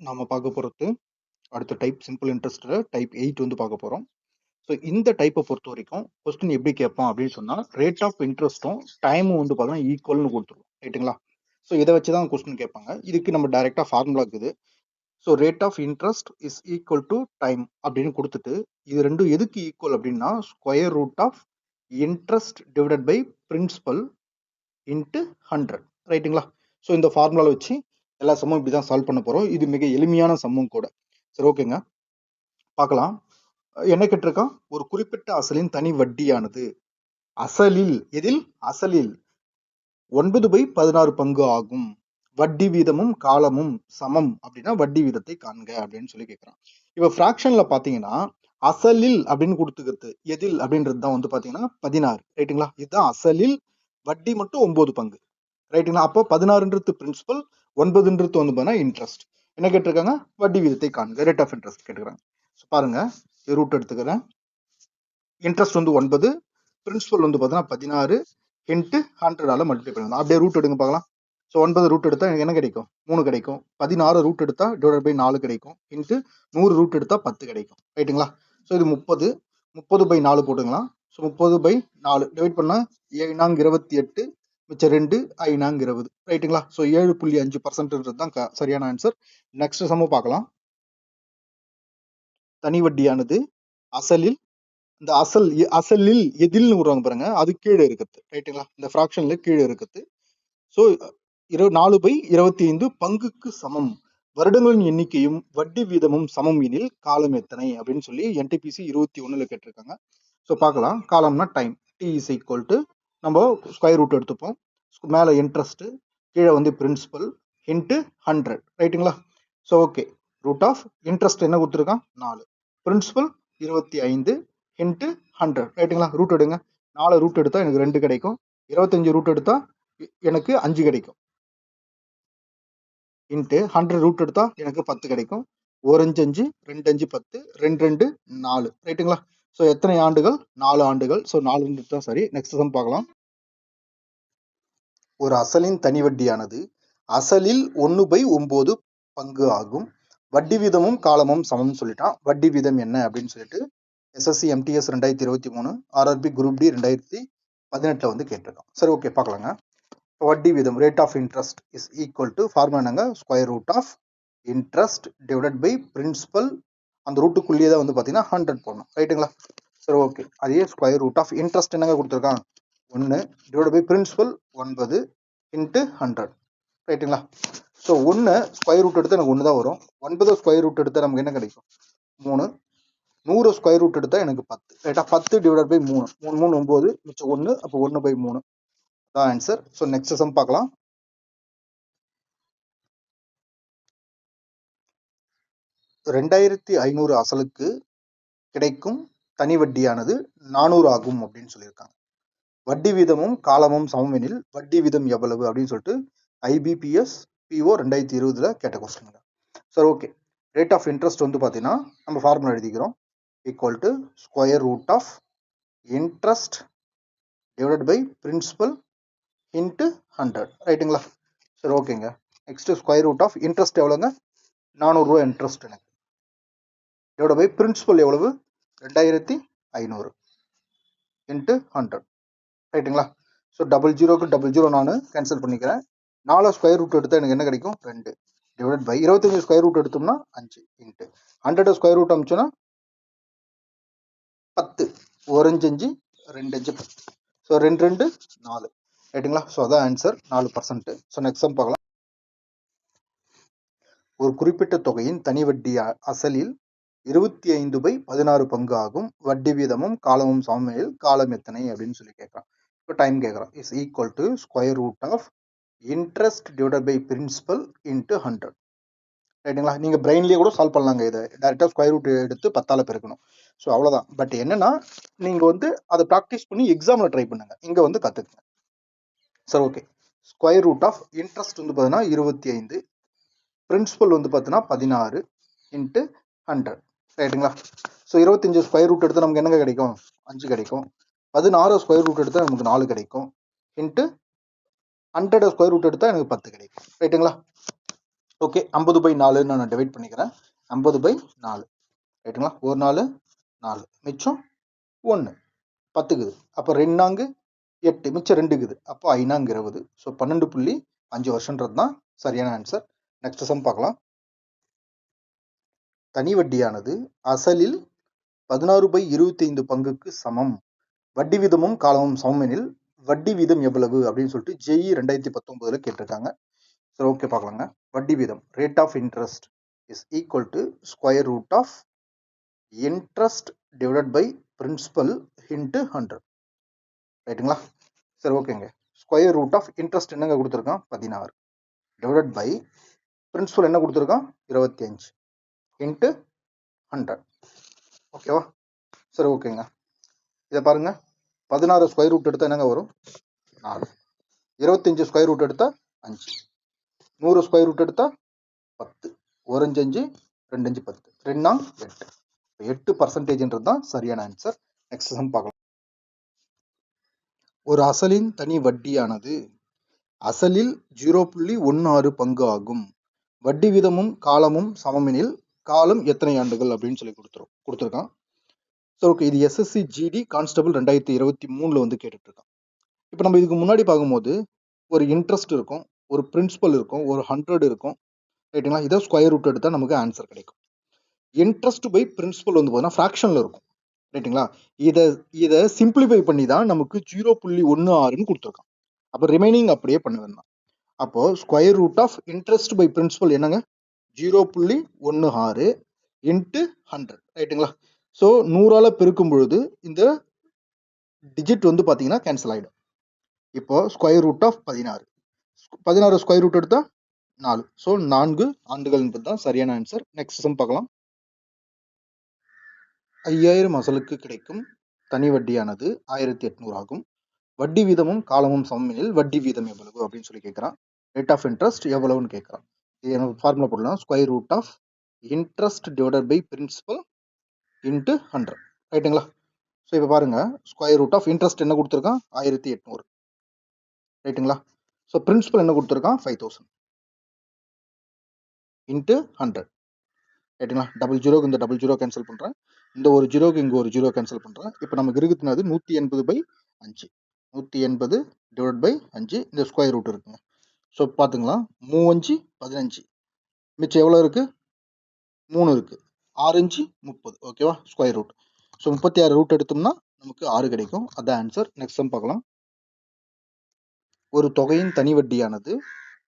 நாம பார்க்க போறது அடுத்த டைப் சிம்பிள் இன்ட்ரெஸ்ட்ல டைப் 8 வந்து பார்க்க போறோம். ஸோ இந்த டைப்பை பொறுத்த வரைக்கும் கொஸ்டின் எப்படி கேட்பான் அப்படின்னு சொன்னா ரேட் ஆஃப் இன்ட்ரெஸ்ட்டும் டைமும் வந்து பார்த்தீங்கன்னா ஈக்குவல்னு கொடுத்துருவோம் ரைட்டுங்களா. ஸோ இதை வச்சு தான் கொஸ்டின் கேட்பாங்க. இதுக்கு நம்ம டைரக்டா ஃபார்முலா இருக்குது. So rate of interest is equal to time அப்படின்னு கொடுத்துட்டு இது ரெண்டும் எதுக்கு ஈக்குவல் அப்படின்னா square root of interest divided by principal into 100 ரைட்டுங்களா. ஸோ இந்த ஃபார்முலாவில் வச்சு எல்லா சம்மும் இப்படி தான் சால்வ் பண்ண போகிறோம். இது மிக எளிமையான சம்மும் கூட. சரி ஓகேங்க, பார்க்கலாம். என்ன கேட்டிருக்கான், ஒரு குறிப்பிட்ட அசலின் தனி வட்டியானது அசலில் எதில் அசலில் 9/16 பங்கு ஆகும், வட்டி வீதமும் காலமும் சமம் அப்படின்னா வட்டி வீதத்தை காண்க அப்படின்னு சொல்லி கேட்குறான். இப்போ ஃப்ராக்ஷன்ல பார்த்தீங்கன்னா அசலில் அப்படின்னு கொடுத்துக்கிறது எதில் அப்படின்றது தான் வந்து பார்த்தீங்கன்னா 16 ரைட்டுங்களா. இதுதான் அசலில், வட்டி மட்டும் 9 பங்கு ரைட்டுங்களா. அப்போ 16ன்றது பிரின்சிபல், 9ன்றது வந்து பார்த்தீங்கன்னா இன்ட்ரெஸ்ட். என்ன கேட்டிருக்காங்க, வட்டி வீதத்தை காண்க, ரேட் ஆஃப் இன்ட்ரெஸ்ட் கேட்டுக்கிறாங்க. பாருங்க, ரூட் எடுத்துக்கிறேன். இன்ட்ரெஸ்ட் வந்து 9, பிரின்சிபல் வந்து பார்த்தீங்கன்னா 16 இன்ட்டு 100ஆல மல்டிப்ளை பண்ணலாம். அப்படியே ரூட் எடுங்க பார்க்கலாம். ஸோ 9 ரூட் எடுத்தா எனக்கு என்ன கிடைக்கும், 3 கிடைக்கும். 16 ரூட் எடுத்தா டிவைட் பை 4 கிடைக்கும். இன்ட்டு 100 ரூட் எடுத்தா 10 கிடைக்கும் ரைட்டுங்களா. ஸோ இது 30, 30/4 போட்டுக்கலாம். ஸோ 30/4 டிவைட் பண்ணா 7×28, மிச்சம் 2, 5×20 ரைட்டுங்களா. ஸோ 7.5% தான் சரியான ஆன்சர். நெக்ஸ்ட் சம்ம பார்க்கலாம். தனி வட்டியானது அசலில், இந்த அசலில் எதில்னு விடுறாங்க பாருங்க, அது கீழே இருக்குது ரைட்டுங்களா. இந்த ஃப்ராக்ஷன்ல கீழே இருக்குது. ஸோ 4/25 பங்குக்கு சமம், வருடங்களின் எண்ணிக்கையும் வட்டி வீதமும் சமம் எனில் காலம் எத்தனை அப்படின்னு சொல்லி NTPC 21ல கேட்டிருக்காங்க. ஸோ பார்க்கலாம். காலம்னா time, T is equal to நம்ம ஸ்கொயர் ரூட் எடுத்துப்போம். மேலே இன்ட்ரெஸ்ட், கீழே வந்து பிரின்சிபல் இன்ட்டு 100 ரைட்டுங்களா. So okay, root of interest என்ன கொடுத்துருக்கான் 4, பிரின்சிபல் 25 இன்ட்டு 100 ரைட்டுங்களா. ரூட் எடுங்க. 4 ரூட் எடுத்தா எனக்கு 2 கிடைக்கும். 25 ரூட் எடுத்தா எனக்கு 5 கிடைக்கும். இன்ட்டு 100 ரூட் எடுத்தா எனக்கு 10 கிடைக்கும். 1 5 5, 2 5 10, 2 2 4 ரைட்டுங்களா. ஸோ எத்தனை ஆண்டுகள், 4 ஆண்டுகள். ஸோ 4 தான் சரி. நெக்ஸ்ட் சம் பார்க்கலாம். ஒரு அசலின் தனி வட்டியானது அசலில் 1/9 பங்கு ஆகும், வட்டி வீதமும் காலமும் சமம் சொல்லிட்டான். வட்டி வீதம் என்ன அப்படின்னு சொல்லிட்டு SSC MTS 2023, RRB group D 2018 வந்து கேட்டிருக்கான். சரி ஓகே பார்க்கலாங்க. வட்டி வீதம் rate of interest is equal to formula என்னங்க, square root of interest divided by principal, அந்த ரூட்டுக்குள்ளேயே தான் வந்து பார்த்தீங்கன்னா 100 போடணும் ரைட்டுங்களா. சரி ஓகே, அதே ஸ்கொயர் ரூட் ஆஃப் இன்ட்ரெஸ்ட் என்னங்க கொடுத்துருக்கான் 1 டிவைட் பை பிரின்சிபல் 9 இன்ட்டு 100 ரைட்டுங்களா. ஸோ 1 ஸ்கொயர் ரூட் எடுத்தால் எனக்கு 1 தான் வரும். 9 ஸ்கொயர் ரூட் எடுத்தால் நமக்கு என்ன கிடைக்கும் 3, 100 ஸ்கொயர் ரூட் எடுத்தால் எனக்கு 10 ரைட்டா. 10 டிவைட் பை 3, 3 3 9, மிச்சம் 1, அப்போ 1/3 தான் ஆன்சர். ஸோ நெக்ஸ்ட் சம் பார்க்கலாம். 2500 அசலுக்கு கிடைக்கும் தனி வட்டியானது 400 ஆகும் அப்படின்னு சொல்லியிருக்காங்க. வட்டி வீதமும் காலமும் சமமெனில் வட்டி வீதம் எவ்வளவு அப்படின்னு சொல்லிட்டு IBPS PO 2020ல கேட்ட கொஸ்டின். சரி ஓகே, ரேட் ஆஃப் இன்ட்ரெஸ்ட் வந்து பார்த்தீங்கன்னா நம்ம ஃபார்முலா எழுதிக்கிறோம். Equal to square root of interest divided by principal into 100 ரைட்டுங்களா. சரி ஓகேங்க. Next square root of interest எவ்வளோங்க, 400 ரூபா இன்ட்ரெஸ்ட் எனக்கு, டிவைட் பை பிரின்சிபல் எவ்வளவு 2500 இன்ட்டு 100 ரைட்டுங்களா. ஸோ 00க்கு 00 நான் கேன்சல் பண்ணிக்கிறேன். 4 ஸ்கொயர் ரூட் எடுத்தால் எனக்கு என்ன கிடைக்கும் 2, டிவைட் பை 25 ஸ்கொயர் ரூட் எடுத்தோம்னா 5 இன்ட்டு 100 ஸ்கொயர் ரூட் அமிச்சோன்னா 10, 1 5 5, 2 5 10. ஸோ 2 2 4 ரைட்டுங்களா. ஸோ அதான் ஆன்சர் 4%. ஸோ நெக்ஸ்ட் சம் பார்க்கலாம். ஒரு குறிப்பிட்ட தொகையின் தனி வட்டி அசலில் 25/16 பங்கு ஆகும், வட்டி வீதமும் காலமும் சமமெனில் காலம் எத்தனை அப்படின்னு சொல்லி கேட்குறான். இப்போ டைம் கேட்குறான். Is equal to square root of interest divided by principal into 100 ரைட்டுங்களா. நீங்கள் பிரெயின்லேயே கூட சால்வ் பண்ணலாங்க. இதை டேரெக்டாக ஸ்கொயர் ரூட் எடுத்து 10ஆல் பெருக்கணும். ஸோ அவ்வளோதான். பட் என்னன்னா நீங்கள் வந்து அதை ப்ராக்டிஸ் பண்ணி எக்ஸாமில் ட்ரை பண்ணுங்க, இங்கே வந்து கற்றுக்குங்க. சரி okay, square root of interest வந்து பார்த்தீங்கன்னா 25, பிரின்சிபல் வந்து பார்த்தீங்கன்னா 16 இன்ட்டு 100 ரைட்டுங்களா. ஸோ 25 ஸ்கொயர் ரூட் எடுத்தால் நமக்கு என்னங்க கிடைக்கும் 5 கிடைக்கும். 16 ஸ்கொயர் ரூட் எடுத்தால் நமக்கு 4 கிடைக்கும். இன்ட்டு 100 ஸ்கொயர் ரூட் எடுத்தால் எனக்கு 10 கிடைக்கும் ரைட்டுங்களா. ஓகே, 50/4 நான் டிவைட் பண்ணிக்கிறேன். 50/4 ரைட்டுங்களா? ஒரு 4 4 மிச்சம் 1 10க்குது. அப்போ 2 நான்கு 8 மிச்சம் 2க்குது. அப்போ 5 நான்கு 20. ஸோ 12.5 வருஷன்றது தான் சரியான ஆன்சர். நெக்ஸ்ட் சம் பார்க்கலாம். தனி வட்டியானது அசலில் 16/25 பங்குக்கு சமம். வட்டி வீதமும் காலமும் சமம் எனில் வட்டி வீதம் எவ்வளவு அப்படின்னு சொல்லிட்டு JEE 2019 கேட்டிருக்காங்க. சரி, ஓகே பார்க்கலாங்க. வட்டி வீதம் rate of interest is equal to square root of interest divided by principal into 100 ரைட்டுங்களா? சரி, ஓகேங்க. ஸ்கொயர் ரூட் ஆஃப் இன்ட்ரெஸ்ட் என்னங்க கொடுத்துருக்கான்? 16 டிவைடட் பை பிரின்சிபல் என்ன கொடுத்துருக்கான்? 25 இன்ட்டு 100. ஓகேவா? சரி, ஓகேங்க. இதை பாருங்க, 16 ஸ்கொயர் ரூட் எடுத்தால் என்னங்க வரும்? 4. 25 ஸ்கொயர் ரூட் எடுத்தால் 5. 100 ஸ்கொயர் ரூட் எடுத்தால் 10. 1 5 5 2 5 10 2 நாள் 8. 8% தான் சரியான ஆன்சர். நெக்ஸ்ட் சம் பார்க்கலாம். ஒரு அசலின் தனி வட்டியானது அசலில் 0.16 பங்கு ஆகும். வட்டி வீதமும் காலமும் சமமெனில் காலம் எத்தனை ஆண்டுகள் அப்படின்னு சொல்லி கொடுத்துருக்கான். ஸோ ஓகே, இது SSC GD கான்ஸ்டபிள் 2023 வந்து கேட்டுட்டு இருக்கான். இப்போ நம்ம இதுக்கு முன்னாடி பார்க்கும்போது ஒரு இன்ட்ரெஸ்ட் இருக்கும், ஒரு பிரின்சிபல் இருக்கும், ஒரு 100 இருக்கும் ரைட்டுங்களா? இதை ஸ்கொயர் ரூட் எடுத்தால் நமக்கு ஆன்சர் கிடைக்கும். இன்ட்ரெஸ்ட் பை பிரின்சிபல் வந்து பார்த்தீங்கன்னா ஃப்ராக்ஷனில் இருக்கும் ரைட்டுங்களா? இதை சிம்பிளிஃபை பண்ணி தான் நமக்கு 0.16ன்னு கொடுத்துருக்கான். அப்போ ரிமைனிங் அப்படியே பண்ண வேண்டாம். அப்போ square root of interest by principal என்னங்க? 0.16 இன்ட்டு 100 ரைட்டுங்களா? ஸோ 100ஆல பெருக்கும் பொழுது இந்த டிஜிட் வந்து பார்த்தீங்கன்னா கேன்சல் ஆகிடும். இப்போ square root of 16 square root எடுத்தா 4. ஸோ 4 ஆண்டுகள் என்பது தான் சரியான ஆன்சர். நெக்ஸ்ட் சம் பார்க்கலாம். 5000 அசலுக்கு கிடைக்கும் தனி வட்டியானது 1800 ஆகும். வட்டி வீதமும் காலமும் சமமெனில் வட்டி வீதம் எவ்வளவு அப்படின்னு சொல்லி கேட்குறான். ரேட் ஆஃப் இன்ட்ரெஸ்ட் எவ்வளவுன்னு கேட்குறான். இது எனக்கு ஃபார்முலா போடலாம். Square root of interest divided by principal into 100 ரைட்டுங்களா? ஸோ இப்போ பாருங்க, ஸ்கொயர் ரூட் ஆஃப் இன்ட்ரெஸ்ட் என்ன கொடுத்துருக்கான்? 1800 ரைட்டுங்களா? ஸோ பிரின்சிபல் என்ன கொடுத்துருக்கான்? 5000 இன்ட்டு 100 ரைட்டுங்களா? டபுள் ஜீரோக்கு இந்த டபுள் ஜீரோ கேன்சல் பண்ணுறேன், இந்த ஒரு ஜீரோக்கு இங்கே ஒரு ஜீரோ கேன்சல் பண்ணுறேன். இப்போ நமக்கு இருக்குதுனது 180/5. 180 டிவைட் பை 5, இந்த ஸ்கொயர் ரூட் இருக்குங்க. ஸோ பார்த்துங்களா, 3 5 15 மிச்சம் எவ்வளோ இருக்குது? 3 இருக்குது. 6 5 30 ஓகேவா? Square root. ஸோ 36 ரூட் எடுத்தோம்னா நமக்கு 6 கிடைக்கும். அதான் ஆன்சர். நெக்ஸ்ட் சம் பார்க்கலாம். ஒரு தொகையின் தனி வட்டியானது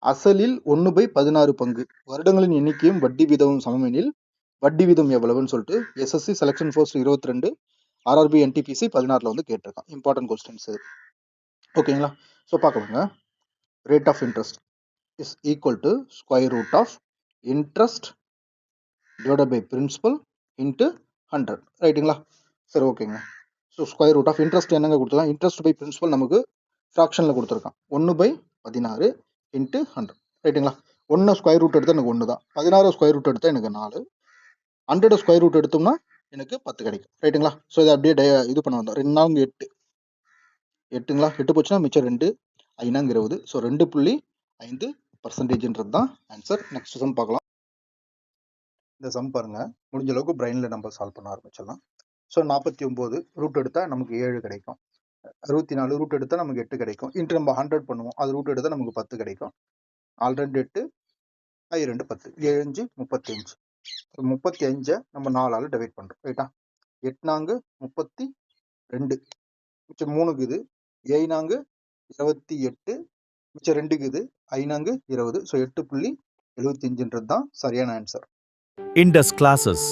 அசலில் 1/16 பங்கு. வருடங்களின் எண்ணிக்கையும் வட்டி வீதமும் சமமெனில் வட்டி வீதம் எவ்வளவுன்னு சொல்லிட்டு SSC selection post 22 RRB NTPC 16 வந்து கேட்டிருக்கான். இம்பார்ட்டன்ட் கொஸ்டின்ஸ் இது. ஓகேங்களா? ஸோ பார்க்கலாங்க. Rate of interest is equal to square root of interest divided by principal into 100 ரைட்டுங்களா? சரி, ஓகேங்க. So square root of interest என்னங்க கொடுத்துருக்கான்? இன்ட்ரெஸ்ட் பை பிரின்சிபல் நமக்கு ஃப்ராக்ஷனில் கொடுத்துருக்கான். 1/16 இன்ட்டு 100 ரைட்டுங்களா? 1 ஸ்கொயர் ரூட் எடுத்தால் எனக்கு 1 தான். 16 ஸ்கொயர் ரூட் எடுத்தால் எனக்கு 4. 100 ஸ்கொயர் ரூட் எடுத்தோம்னா எனக்கு 10 கிடைக்கும் ரைட்டுங்களா? ஸோ இதை அப்படியே இது பண்ண வந்தோம். 2 நாங்க 8 8ங்களா? 8 போச்சுன்னா மிச்சம் 2, 5 நாங்க 20. ஸோ 2.5% தான் ஆன்சர். நெக்ஸ்ட் சம் பார்க்கலாம். இந்த சம் பாருங்க, முடிஞ்ச அளவுக்கு பிரெயினில் நம்ம சால்வ் பண்ண ஆரம்பிச்சிடலாம். ஸோ 49 ரூட் எடுத்தால் நமக்கு 7 கிடைக்கும். 64 ரூட் எடுத்தால் நமக்கு 8 கிடைக்கும். இன்ட்டு நம்ம 100 பண்ணுவோம், அது ரூட் எடுத்தால் நமக்கு 10 கிடைக்கும். 4 2 8, 5 2 10, 7 5 35. 35 நம்ம 4ஆல் டிவைட் பண்ணுறோம் ரைட்டா? 8 நான்கு 32, மிச்சம் 3க்குது. 7 நான்கு 28, மிச்சம் 2க்குது. 5 நான்கு 20. ஸோ 8.75 தான் சரியான ஆன்சர். Indus Classes